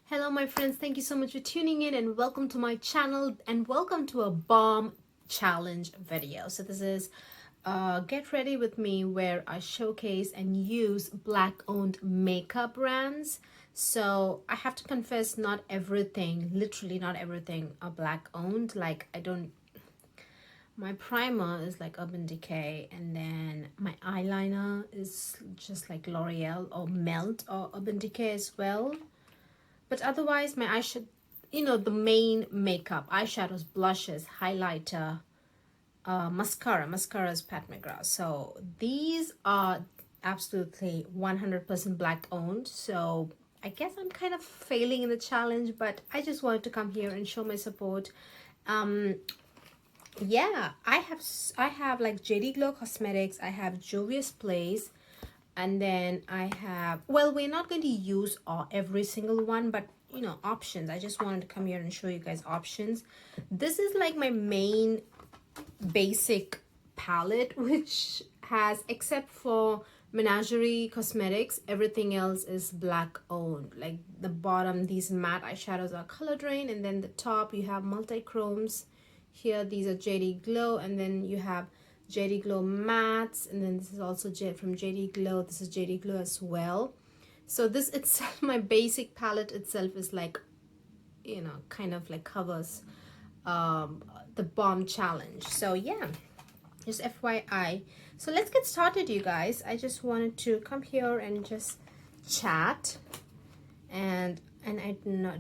Hello my friends, thank you so much for tuning in and welcome to my channel and welcome to a bomb challenge video. So this is Get Ready With Me, where I showcase and use black owned makeup brands. So I have to confess, not everything, literally not everything are black owned. Like my primer is like Urban Decay, and then my eyeliner is just like L'Oreal or Melt or Urban Decay as well. But otherwise, my eyeshadow, the main makeup, eyeshadows, blushes, highlighter, mascara. Mascara is Pat McGrath. So these are absolutely 100% black owned. So I guess I'm kind of failing in the challenge, but I just wanted to come here and show my support. Yeah, I have like JD Glow Cosmetics. I have Juvia's Place. And then I have, well, we're not going to use every single one, but options. I just wanted to come here and show you guys options. This is like my main basic palette, which has, except for Menagerie Cosmetics, everything else is black owned. Like the bottom, these matte eyeshadows are Color Drain, and then the top you have multi-chromes. Here these are JD Glow, and then you have JD Glow mattes, and then this is also from JD Glow. This is JD Glow as well. So this itself, my basic palette itself is like, kind of like covers the bomb challenge. So yeah, just FYI. So let's get started, you guys. I just wanted to come here and just chat, and I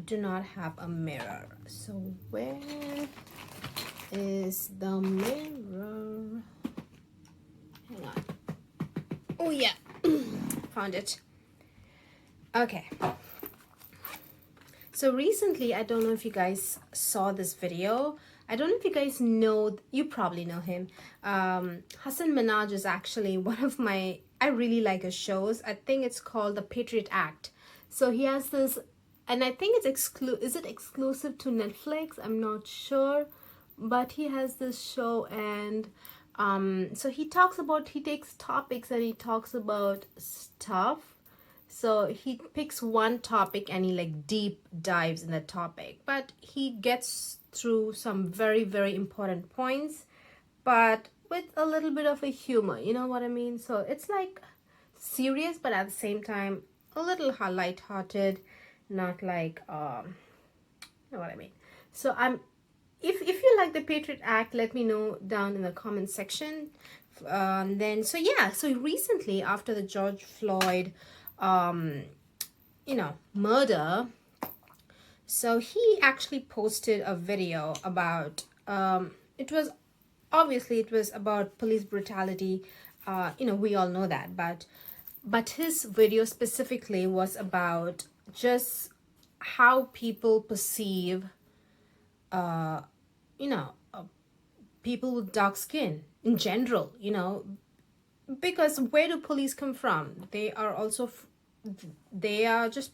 do not have a mirror. So where is the mirror? Hang on. Oh yeah, found it. Okay. So recently, I don't know if you guys saw this video. I don't know if you guys know, you probably know him. Hasan Minhaj is actually one of my, I really like his shows. I think it's called The Patriot Act. So he has this, and I think it's is it exclusive to Netflix? I'm not sure. But he has this show, and so he takes topics and he talks about stuff. So he picks one topic and he like deep dives in the topic, but he gets through some very, very important points, but with a little bit of a humor, you know what I mean? So it's like serious, but at the same time a little light-hearted, not like you know what I mean. So if you like the Patriot Act, let me know down in the comment section. Then so yeah, so recently after the George Floyd murder, so he actually posted a video about it was about police brutality. We all know that, but his video specifically was about just how people perceive people with dark skin in general, because where do police come from? They are also, they are just,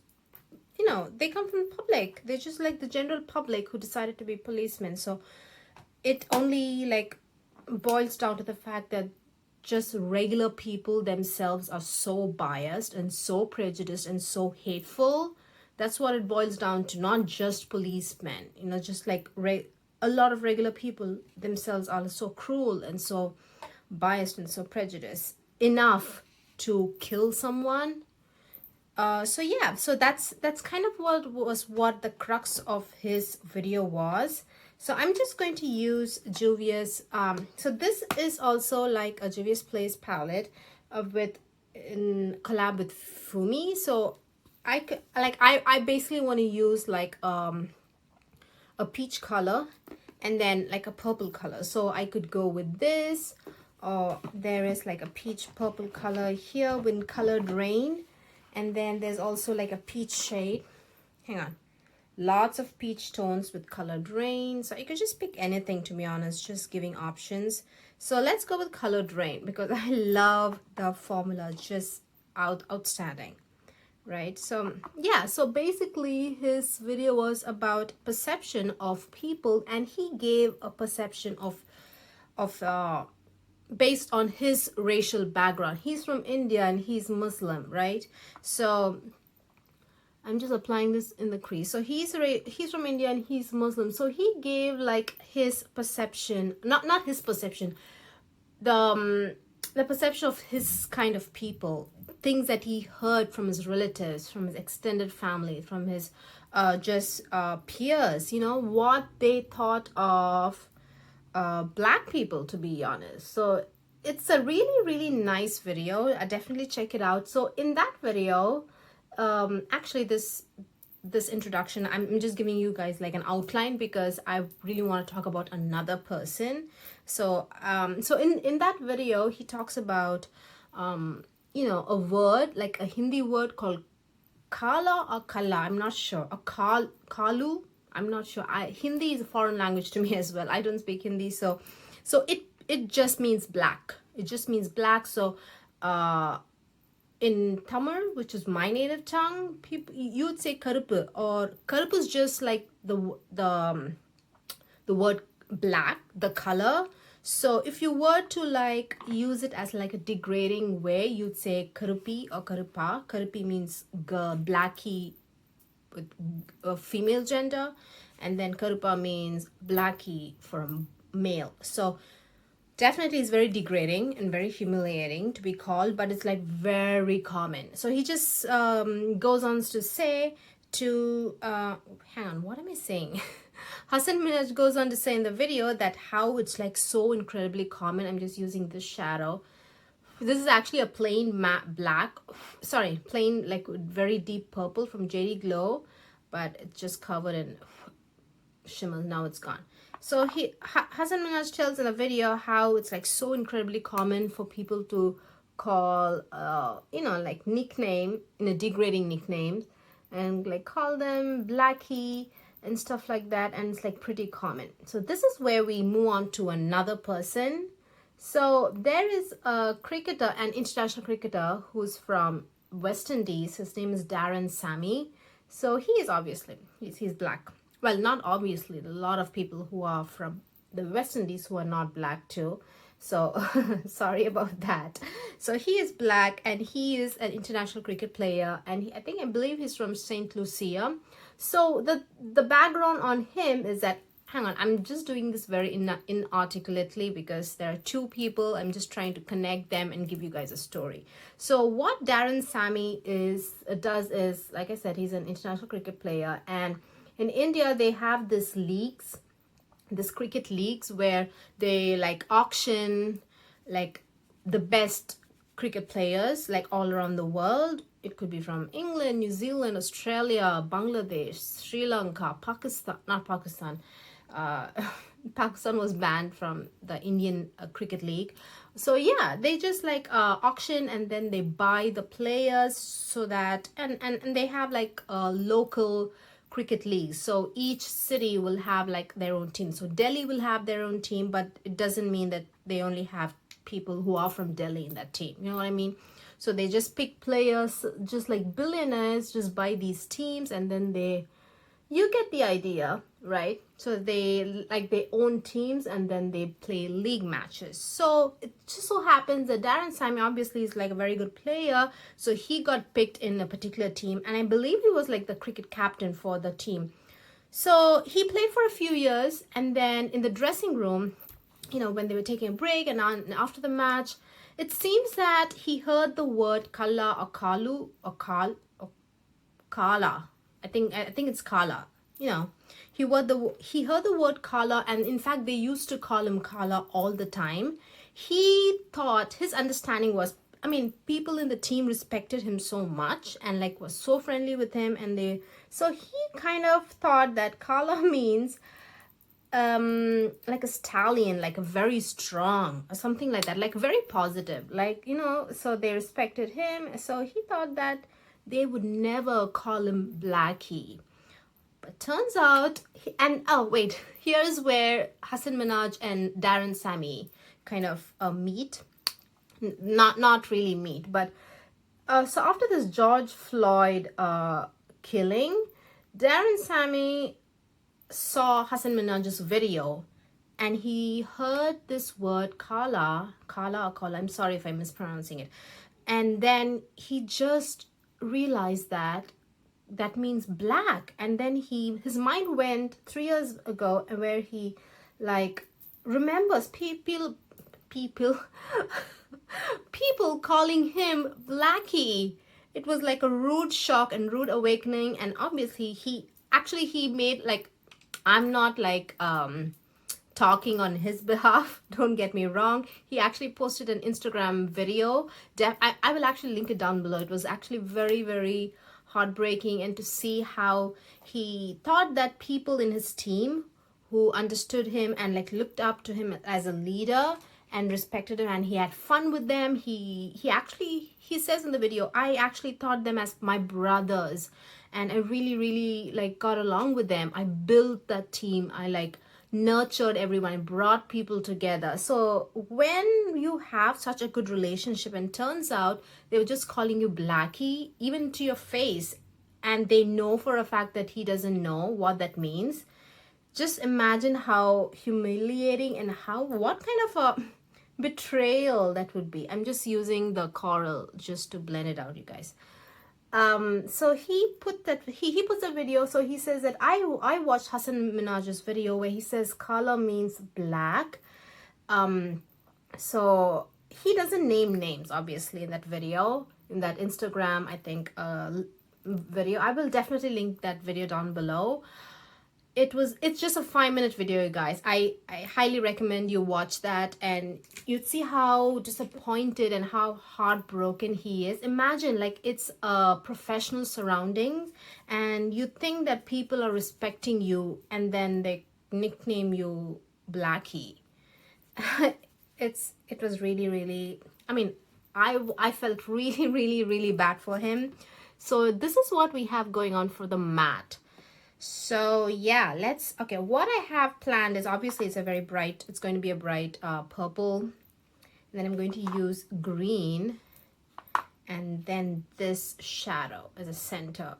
they come from the public. They're just like the general public who decided to be policemen. So it only like boils down to the fact that just regular people themselves are so biased and so prejudiced and so hateful. That's what it boils down to, not just policemen, just like a lot of regular people themselves are so cruel and so biased and so prejudiced enough to kill someone. So yeah, so that's kind of what the crux of his video was. So I'm just going to use Juvia's, so this is also like a Juvia's Place palette in collab with Fumi. So I basically want to use like a peach color and then like a purple color. So I could go with this, or there is like a peach purple color here with colored Raine, and then there's also like a peach shade. Hang on. Lots of peach tones with colored Raine. So you could just pick anything, to be honest, just giving options. So let's go with colored Raine because I love the formula, just outstanding. Right, so yeah, so basically his video was about perception of people, and he gave a perception of based on his racial background. He's from India and he's Muslim, right? So I'm just applying this in the crease. So he's from India and he's Muslim. So he gave like his perception, not his perception, the perception of his kind of people, things that he heard from his relatives, from his extended family, from his peers, you know, what they thought of black people, to be honest. So it's a really, really nice video. I definitely check it out. So in that video, actually this introduction, I'm just giving you guys like an outline because I really want to talk about another person. So so in that video he talks about you know, a word, like a Hindi word called kala or kala, I'm not sure, a kalu, I'm not sure. Hindi is a foreign language to me as well. I don't speak Hindi, so it just means black. It just means black. So in Tamil, which is my native tongue, people, you would say karupu, or karupu is just like the word black, the color. So if you were to like use it as like a degrading way, you'd say karupi or karupa. Karupi means blackie with a female gender, and then karupa means blackie for a male. So definitely it's very degrading and very humiliating to be called, but it's like very common. So he just goes on to say to hang on, what am I saying? Hasan Minhaj goes on to say in the video that how it's like so incredibly common. I'm just using this shadow. This is actually a plain matte black, sorry, plain like very deep purple from JD Glow, but it's just covered in shimmer. Now it's gone. So Hasan Minhaj tells in the video how it's like so incredibly common for people to call you know, like nickname, in a degrading nicknames, and like call them blackie and stuff like that, and it's like pretty common. So this is where we move on to another person. So there is a cricketer, an international cricketer who's from West Indies. His name is Darren Sammy. So he is obviously, he's black. Well, not obviously, a lot of people who are from the West Indies who are not black too. So sorry about that. So he is black and he is an international cricket player, and I believe he's from St. Lucia. So the background on him is that, hang on, I'm just doing this very inarticulately because there are two people. I'm just trying to connect them and give you guys a story. So what Darren Sammy does is, like I said, he's an international cricket player, and in India they have this cricket leagues where they like auction like the best cricket players like all around the world. It could be from England, New Zealand, Australia, Bangladesh, Sri Lanka, Pakistan, not Pakistan. Pakistan was banned from the Indian Cricket League. So yeah, they just like auction, and then they buy the players, so that and they have like local cricket leagues. So each city will have like their own team. So Delhi will have their own team, but it doesn't mean that they only have people who are from Delhi in that team. You know what I mean? So they just pick players, just like billionaires just buy these teams, and then you get the idea, right? So they own teams, and then they play league matches. So it just so happens that Darren Sammy obviously is like a very good player, so he got picked in a particular team, and I believe he was like the cricket captain for the team. So he played for a few years, and then in the dressing room, you know, when they were taking a break and after the match, it seems that he heard the word kala or kalu or kala. I think it's kala. You know, he heard the word kala, and in fact they used to call him kala all the time. He thought, his understanding was, I mean, people in the team respected him so much and like was so friendly with him, and so he kind of thought that kala means like a stallion, like a very strong or something like that, like very positive, like, you know. So they respected him, so he thought that they would never call him blackie. But turns out, oh wait, here's where Hasan Minhaj and Darren Sammy kind of meet. Not really meet, but so after this George Floyd killing, Darren Sammy saw Hasan Minhaj's video, and he heard this word kala, I'm sorry if I'm mispronouncing it, and then he just realized that that means black. And then his mind went 3 years ago, and where he like remembers people people calling him Blackie. It was like a rude shock and rude awakening. And obviously he made like, I'm not like talking on his behalf, don't get me wrong. He actually posted an Instagram video. I will actually link it down below. It was actually very, very heartbreaking, and to see how he thought that people in his team who understood him and like looked up to him as a leader and respected him, and he had fun with them. He says in the video, I actually thought them as my brothers, and I really, really like got along with them. I built that team. I like nurtured everyone and brought people together. So when you have such a good relationship and turns out they were just calling you Blackie, even to your face, and they know for a fact that he doesn't know what that means, just imagine how humiliating and what kind of a betrayal that would be. I'm just using the coral just to blend it out, you guys. So he puts that video. So he says that I watched Hasan Minhaj's video where he says color means black. So he doesn't name names obviously in that video, in that Instagram, I think, video. I will definitely link that video down below. It's just a 5-minute video, you guys. I highly recommend you watch that, and you'd see how disappointed and how heartbroken he is. Imagine, like, it's a professional surroundings, and you think that people are respecting you, and then they nickname you Blackie. It was really, really, I mean, I felt really, really, really bad for him. So this is what we have going on for the matte. So yeah, okay, what I have planned is, obviously it's going to be a bright purple. And then I'm going to use green, and then this shadow as a center,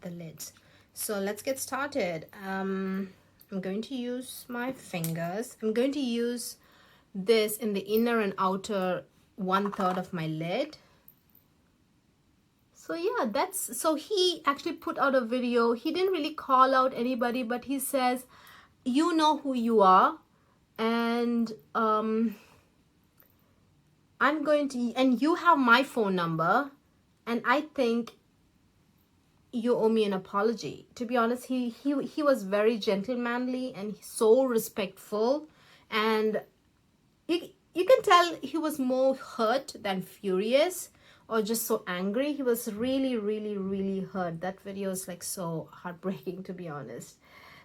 the lids. So let's get started. I'm going to use my fingers. I'm going to use this in the inner and outer 1/3 of my lid. So yeah, so he actually put out a video. He didn't really call out anybody, but he says, you know who you are, and and you have my phone number, and I think you owe me an apology. To be honest, he was very gentlemanly and so respectful, and you can tell he was more hurt than furious, or just so angry. He was really, really, really hurt. That video is like so heartbreaking, to be honest.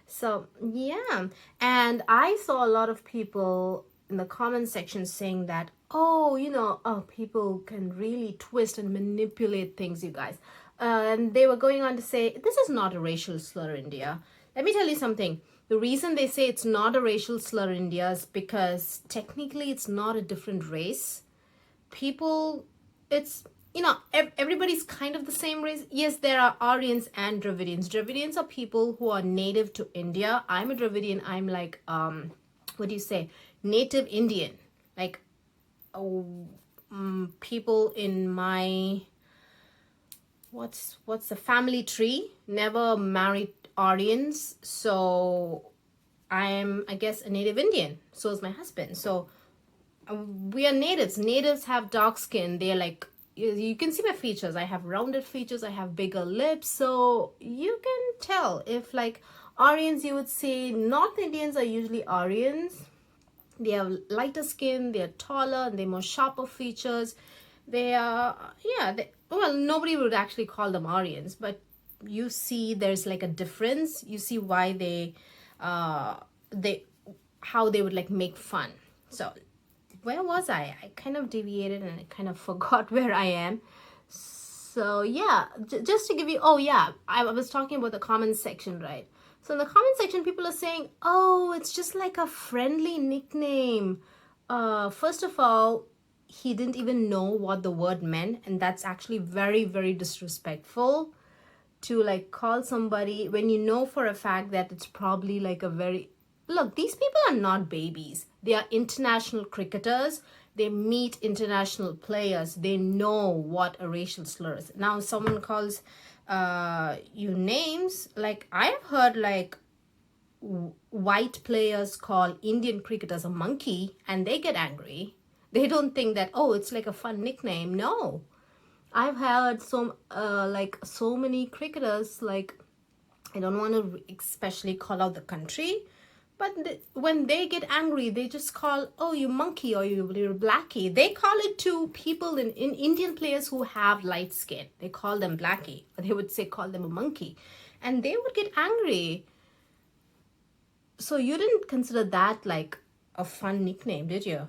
So yeah, and I saw a lot of people in the comment section saying that, oh, people can really twist and manipulate things, you guys. And they were going on to say, this is not a racial slur, India. Let me tell you something. The reason they say it's not a racial slur, India, is because technically it's not a different race. People, it's, everybody's kind of the same race. Yes, there are Aryans and Dravidians. Dravidians are people who are native to India. I'm a Dravidian. I'm like, what do you say? Native Indian. Like, people in my, what's the family tree? Never married Aryans. So I'm, I guess, a native Indian. So is my husband. So we are natives. Natives have dark skin. They're like, you can see my features. I have rounded features. I have bigger lips. So you can tell if like Aryans, you would say North Indians are usually Aryans. They have lighter skin. They're taller and they're more sharper features. They are, well, nobody would actually call them Aryans, but you see there's like a difference. You see why how they would like make fun. So where was I? I kind of deviated and I kind of forgot where I am. So yeah, just to give you, I was talking about the comment section, right? So in the comment section, people are saying, oh, it's just like a friendly nickname. First of all, he didn't even know what the word meant, and that's actually very, very disrespectful to like call somebody when you know for a fact that it's probably like a very, look, these people are not babies. They are international cricketers. They meet international players. They know what a racial slur is. Now someone calls you names. Like I have heard like white players call Indian cricketers a monkey and they get angry. They don't think that, oh, it's like a fun nickname. No. I've heard like so many cricketers, like I don't want to especially call out the country, but when they get angry, they just call, oh, you monkey, or you're blackie. They call it to people in Indian players who have light skin. They call them blackie, or they would say call them a monkey, and they would get angry. So you didn't consider that like a fun nickname, did you?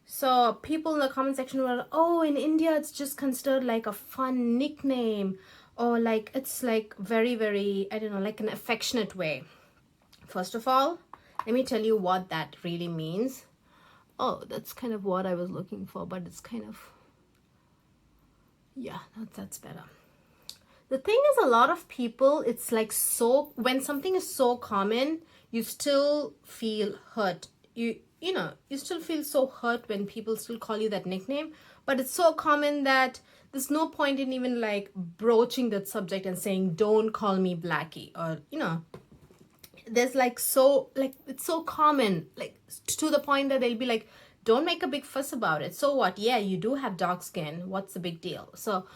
So people in the comment section were, oh, in India it's just considered like a fun nickname, or like it's like very, very, I don't know, like an affectionate way. First of all, let me tell you what that really means. Oh, that's kind of what I was looking for, but it's kind of, yeah, that's better. The thing is, a lot of people, it's like so, when something is so common, you still feel hurt. You know, you still feel so hurt when people still call you that nickname, but it's so common that there's no point in even like broaching that subject and saying, don't call me blackie, or, you know, there's like so, like it's so common, like to the point that they'll be like, don't make a big fuss about it. So what? Yeah, you do have dark skin. What's the big deal? So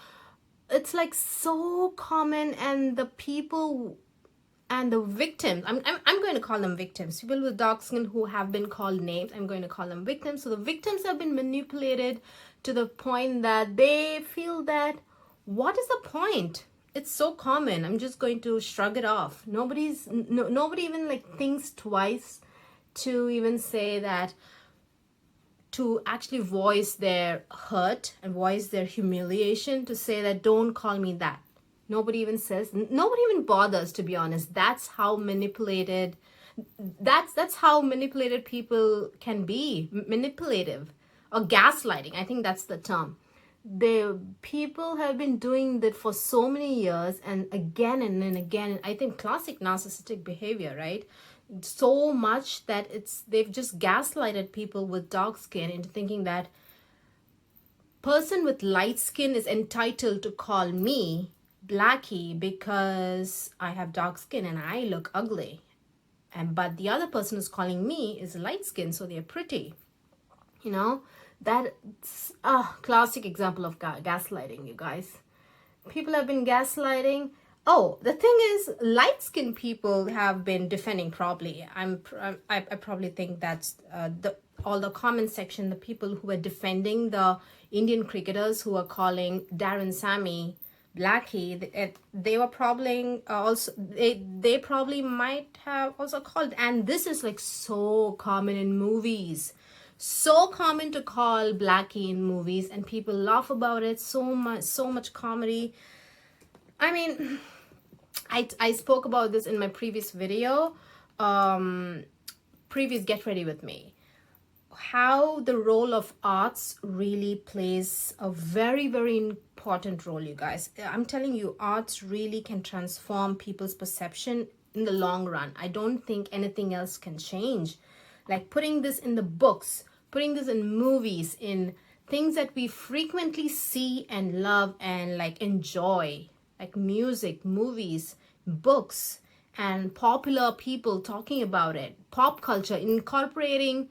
it's like so common, and the people and the victims, I'm going to call them victims, people with dark skin who have been called names, I'm going to call them victims. So the victims have been manipulated to the point that they feel that, what is the point? It's so common, I'm just going to shrug it off. Nobody even like thinks twice to even say that, to actually voice their hurt and voice their humiliation, to say that don't call me that. Nobody even says, nobody even bothers, to be honest. That's how manipulated, that's how manipulated people can be. Manipulative or gaslighting, I think that's the term. The people have been doing that for so many years, and again and again. I think classic narcissistic behavior, right? So much that they've just gaslighted people with dark skin into thinking that person with light skin is entitled to call me blackie because I have dark skin and I look ugly, but the other person who's calling me is light skin, so they're pretty. You know, that's a classic example of gaslighting, you guys. People have been gaslighting. Oh, the thing is, light-skinned people have been defending probably. I probably think that's all the comment section, the people who were defending the Indian cricketers who are calling Darren Sammy blackie, they were probably also, they probably might have also called, and this is like so common in movies. So common to call blackie in movies, and people laugh about it. So much comedy. I mean, I spoke about this in my previous video, previous Get Ready With Me, how the role of arts really plays a very, very important role, you guys. I'm telling you, arts really can transform people's perception in the long run. I don't think anything else can change. Like putting this in the books, putting this in movies, in things that we frequently see and love and like enjoy, like music, movies, books, and popular people talking about it, pop culture, incorporating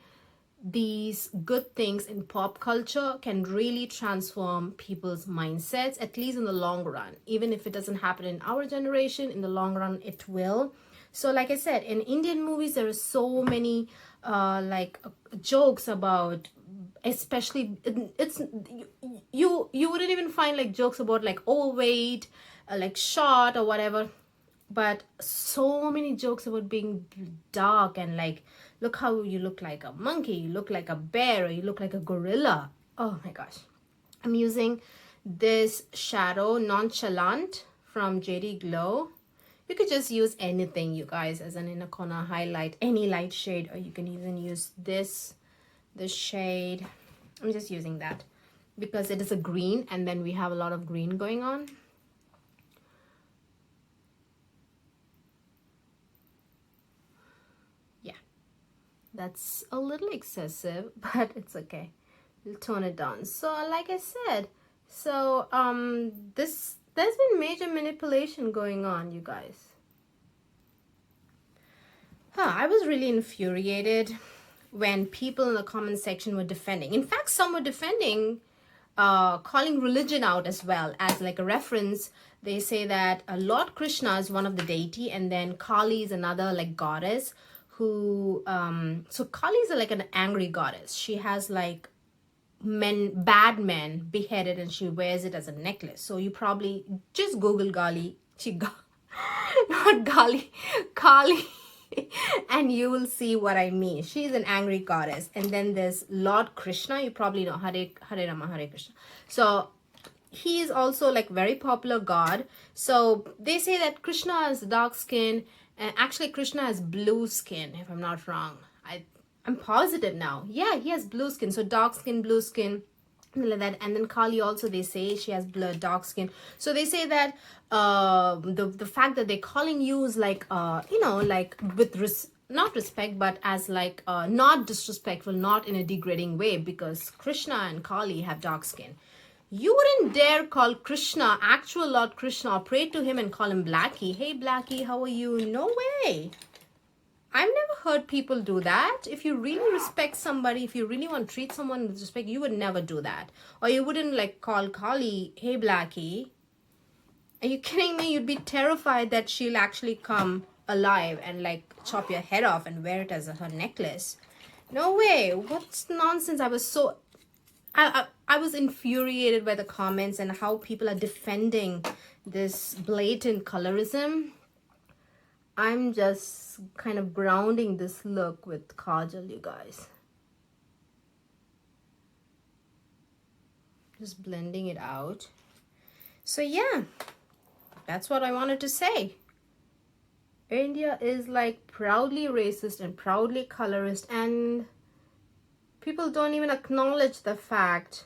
these good things in pop culture can really transform people's mindsets, at least in the long run. Even if it doesn't happen in our generation, in the long run it will. So like I said, in Indian movies there are so many jokes about, especially it's you wouldn't even find like jokes about like overweight, like short or whatever, but so many jokes about being dark and like, look how you look like a monkey, you look like a bear, or you look like a gorilla. Oh my gosh. I'm using this shadow Nonchalant from JD Glow. You could just use anything, you guys, as an inner corner highlight, any light shade, or you can even use this shade. I'm just using that because it is a green, and then we have a lot of green going on. Yeah, that's a little excessive, but it's okay. We'll tone it down. So like I said, so this there's been major manipulation going on, you guys. I was really infuriated when people in the comment section were defending. In fact, some were defending, calling religion out as well as like a reference. They say that Lord Krishna is one of the deity, and then Kali is another like goddess who, so Kali is like an angry goddess. She has like bad men beheaded, and she wears it as a necklace. So you probably just Google Kali, not Kali, Kali. And you will see what I mean. She's an angry goddess. And then there's Lord Krishna. You probably know Hare Rama, Hare Krishna. So he is also like very popular god. So they say that Krishna has dark skin, and actually Krishna has blue skin, if I'm not wrong. I'm positive now. Yeah, he has blue skin. So dark skin, blue skin, like that. And then Kali also, they say she has dark skin. So they say that the fact that they're calling you is like like with not respect, but as like not disrespectful, not in a degrading way, because Krishna and Kali have dark skin. You wouldn't dare call Krishna, actual Lord Krishna, or pray to him and call him Blackie. Hey Blackie, how are you? No way. I've never heard people do that. If you really respect somebody, if you really want to treat someone with respect, you would never do that. Or you wouldn't like call Kali, hey Blackie. Are you kidding me? You'd be terrified that she'll actually come alive and like chop your head off and wear it as her necklace. No way. What's nonsense? I was so... I was infuriated by the comments and how people are defending this blatant colorism. I'm just kind of grounding this look with kajal, you guys. Just blending it out. So yeah, that's what I wanted to say. India is like proudly racist and proudly colorist, and people don't even acknowledge the fact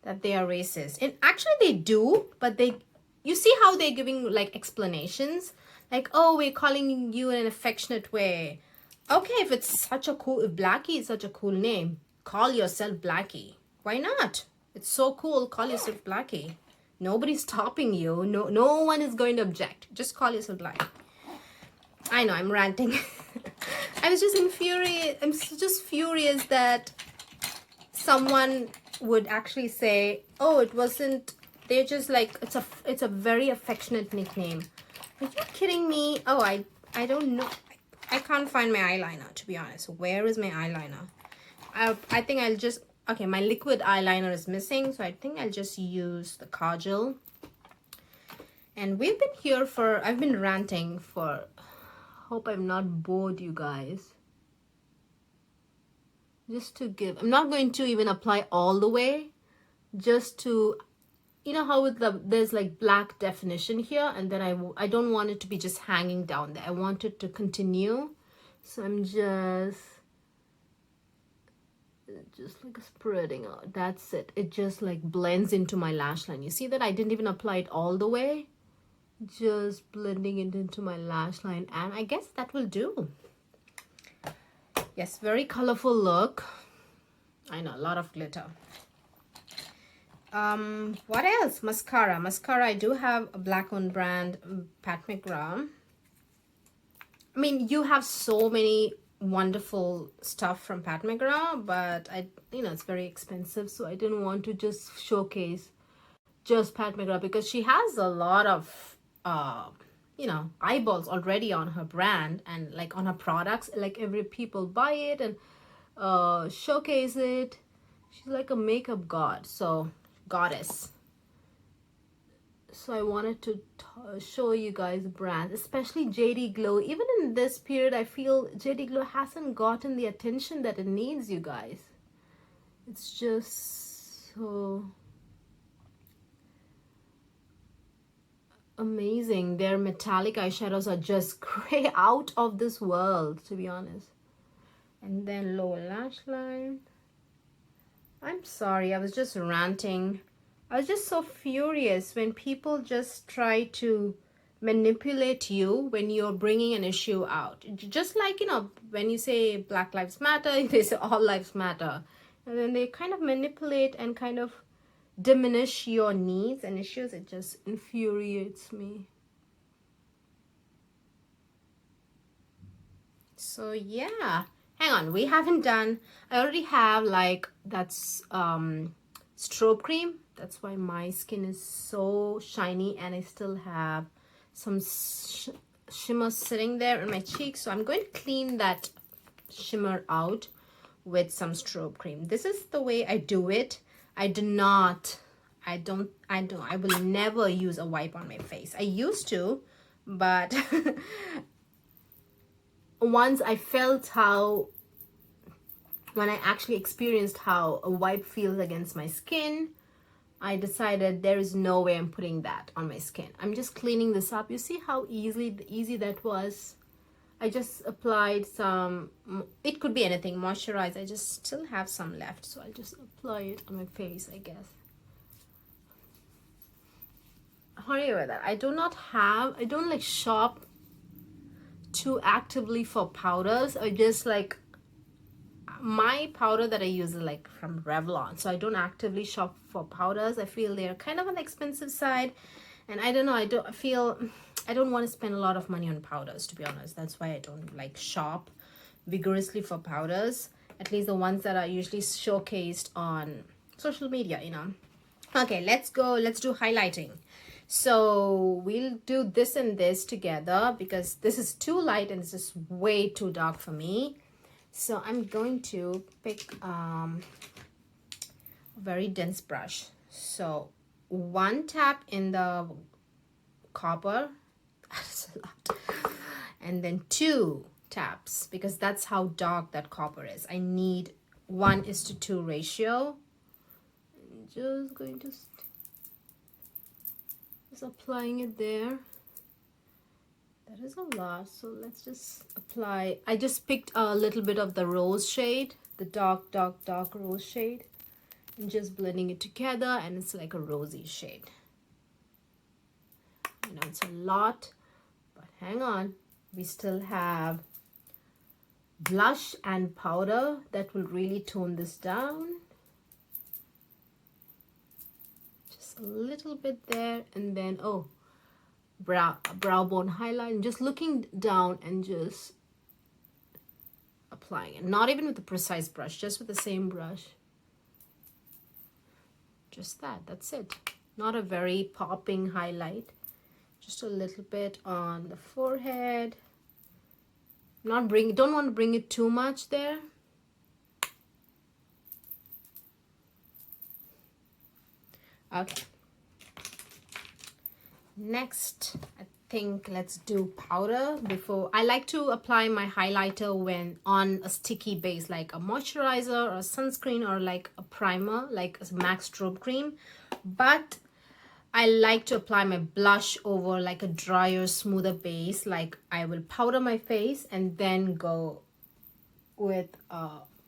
that they are racist. And actually they do, but you see how they're giving like explanations? Like, oh, we're calling you in an affectionate way. Okay, if Blackie is such a cool name, call yourself Blackie. Why not? It's so cool, call yourself Blackie. Nobody's stopping you. No one is going to object. Just call yourself Blackie. I know, I'm ranting. I was just infuriated. I'm just furious that someone would actually say, oh, it wasn't, they're just like, it's a very affectionate nickname. Are you kidding me? Oh, I don't know. I can't find my eyeliner, to be honest. Where is my eyeliner? I think I'll just, okay, my liquid eyeliner is missing, so I think I'll just use the kajal. And we've been here for, I've been ranting for, hope I'm not bored, you guys. Just to give, I'm not going to even apply all the way, just to, you know how with there's like black definition here, and then I don't want it to be just hanging down there. I want it to continue. So I'm just like spreading out. That's it. It just like blends into my lash line. You see that I didn't even apply it all the way. Just blending it into my lash line, and I guess that will do. Yes, very colorful look. I know, a lot of glitter. What else? Mascara. I do have a black owned brand, Pat McGrath. I mean, you have so many wonderful stuff from Pat McGrath, but it's very expensive, so I didn't want to just showcase just Pat McGrath, because she has a lot of eyeballs already on her brand and like on her products. Like every people buy it and showcase it. She's like a makeup goddess. So I wanted to show you guys brands, especially JD Glow. Even in this period, I feel JD Glow hasn't gotten the attention that it needs, you guys. It's just so amazing. Their metallic eyeshadows are just gray, out of this world, to be honest. And then lower lash line. I'm sorry, I was just ranting. I was just so furious when people just try to manipulate you when you're bringing an issue out. Just like, when you say Black Lives Matter, they say all lives matter. And then they kind of manipulate and kind of diminish your needs and issues. It just infuriates me. So yeah, hang on, we haven't done, I already have like that's strobe cream. That's why my skin is so shiny, and I still have some shimmer sitting there in my cheeks. So I'm going to clean that shimmer out with some strobe cream. This is the way I do it. I will never use a wipe on my face. I used to, but once I felt how, when I actually experienced how a wipe feels against my skin, I decided there is no way I'm putting that on my skin. I'm just cleaning this up. You see how easy that was? I just applied some, it could be anything, moisturizer. I just still have some left, so I'll just apply it on my face, I guess. Sorry about that. I don't like shop too actively for powders. I just like, my powder that I use is like from Revlon, so I don't actively shop for powders. I feel they're kind of on the expensive side, and I don't know, I don't want to spend a lot of money on powders, to be honest. That's why I don't like shop vigorously for powders, at least the ones that are usually showcased on social media, you know. Okay, let's do highlighting. So we'll do this and this together because this is too light and it's just way too dark for me. So I'm going to pick a very dense brush. So one tap in the copper, that's a lot, and then 2 taps, because that's how dark that copper is. I need 1:2 ratio. I'm just going to just applying it there. That is a lot, so let's just apply. I just picked a little bit of the rose shade, the dark rose shade, and just blending it together, and it's like a rosy shade. You know, it's a lot, but hang on, we still have blush and powder that will really tone this down. Just a little bit there, and then brow bone highlight, and just looking down and just applying it, not even with a precise brush, just with the same brush. Just that's it. Not a very popping highlight, just a little bit on the forehead. Don't want to bring it too much there. Okay, next I think let's do powder. Before, I like to apply my highlighter when on a sticky base, like a moisturizer or a sunscreen or like a primer, like a MAC strobe cream. But I like to apply my blush over like a drier, smoother base. Like I will powder my face and then go with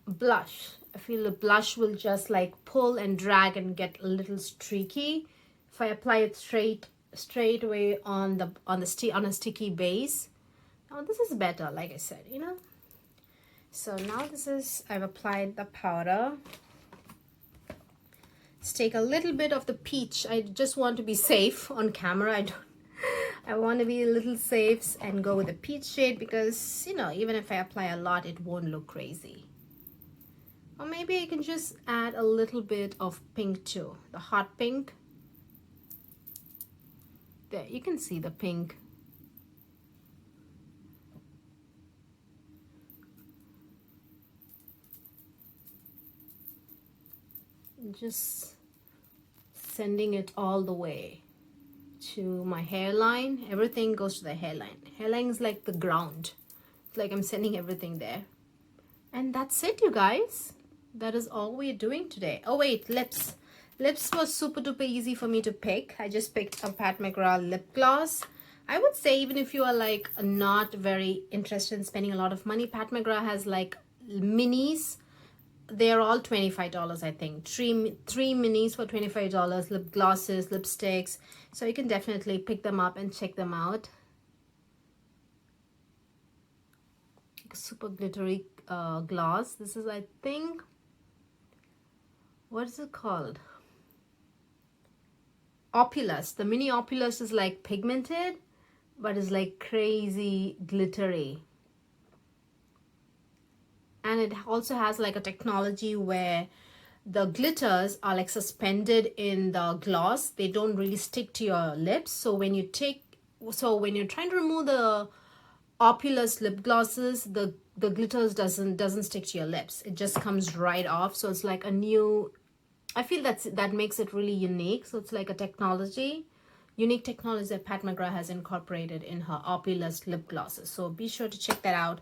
blush. I feel the blush will just like pull and drag and get a little streaky if I apply it straight away on a sticky base. Now this is better, like I said, you know. So now I've applied the powder. Let's take a little bit of the peach. I just want to be safe on camera. I want to be a little safe and go with the peach shade, because you know, even if I apply a lot, it won't look crazy. Or maybe I can just add a little bit of pink too, the hot pink. There, you can see the pink. Just sending it all the way to my hairline. Everything goes to the hairline. Hairline is like the ground. It's like I'm sending everything there. And that's it, you guys. That is all we're doing today. Oh wait, lips. Lips was super duper easy for me to pick. I just picked a Mcgrath Lip Gloss. I would say even if you are like not very interested in spending a lot of money, Mcgrath has like minis. They're all $25, I think. Three minis for $25. Lip glosses, lipsticks. So you can definitely pick them up and check them out. Super glittery gloss. This is, I think, what is it called? OpuLust. The mini OpuLust is like pigmented, but it's like crazy glittery. And it also has like a technology where the glitters are like suspended in the gloss. They don't really stick to your lips. So when you're trying to remove the OpuLust lip glosses, the glitters doesn't stick to your lips. It just comes right off. So it's like a new, I feel that makes it really unique. So it's like a unique technology that Pat McGrath has incorporated in her OpuLust lip glosses. So be sure to check that out.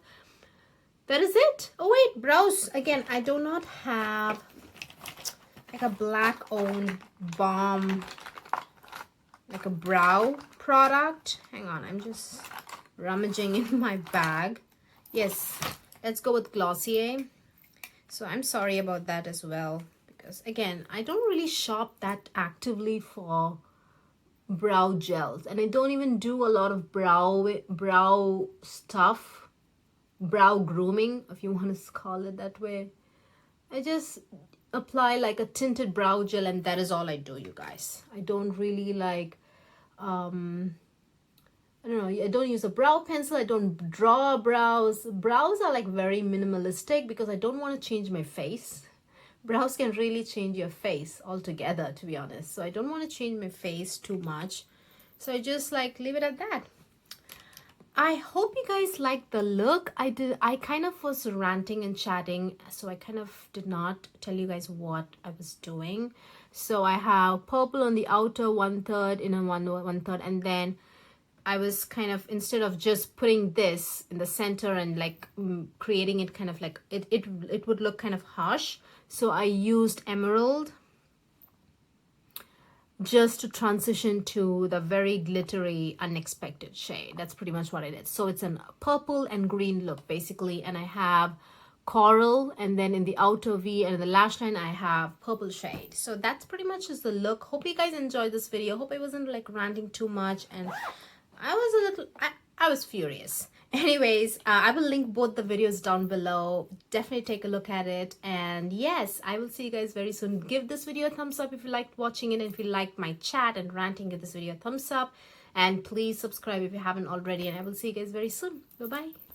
That is it. Oh wait, brows. Again, I do not have like a black owned balm, like a brow product. Hang on, I'm just rummaging in my bag. Yes, let's go with Glossier. So I'm sorry about that as well, because again, I don't really shop that actively for brow gels, and I don't even do a lot of brow stuff, brow grooming, if you want to call it that way. I just apply like a tinted brow gel, and that is all I do, you guys. I don't really like I don't know, I don't use a brow pencil. I don't draw brows. Brows are like very minimalistic because I don't want to change my face. Brows can really change your face altogether, to be honest. So I don't want to change my face too much. So I just like leave it at that. I hope you guys liked the look. I kind of was ranting and chatting, so I kind of did not tell you guys what I was doing. So I have purple on the outer 1/3, inner 1/3, and then I was kind of, instead of just putting this in the center and like creating it kind of like, it would look kind of harsh. So I used emerald just to transition to the very glittery, unexpected shade. That's pretty much what I did. So it's a purple and green look basically. And I have coral, and then in the outer V and in the lash line, I have purple shade. So that's pretty much is the look. Hope you guys enjoyed this video. Hope I wasn't like ranting too much, and I was furious. Anyways, I will link both the videos down below. Definitely take a look at it. And yes, I will see you guys very soon. Give this video a thumbs up if you liked watching it. And if you liked my chat and ranting, give this video a thumbs up. And please subscribe if you haven't already. And I will see you guys very soon. Bye-bye.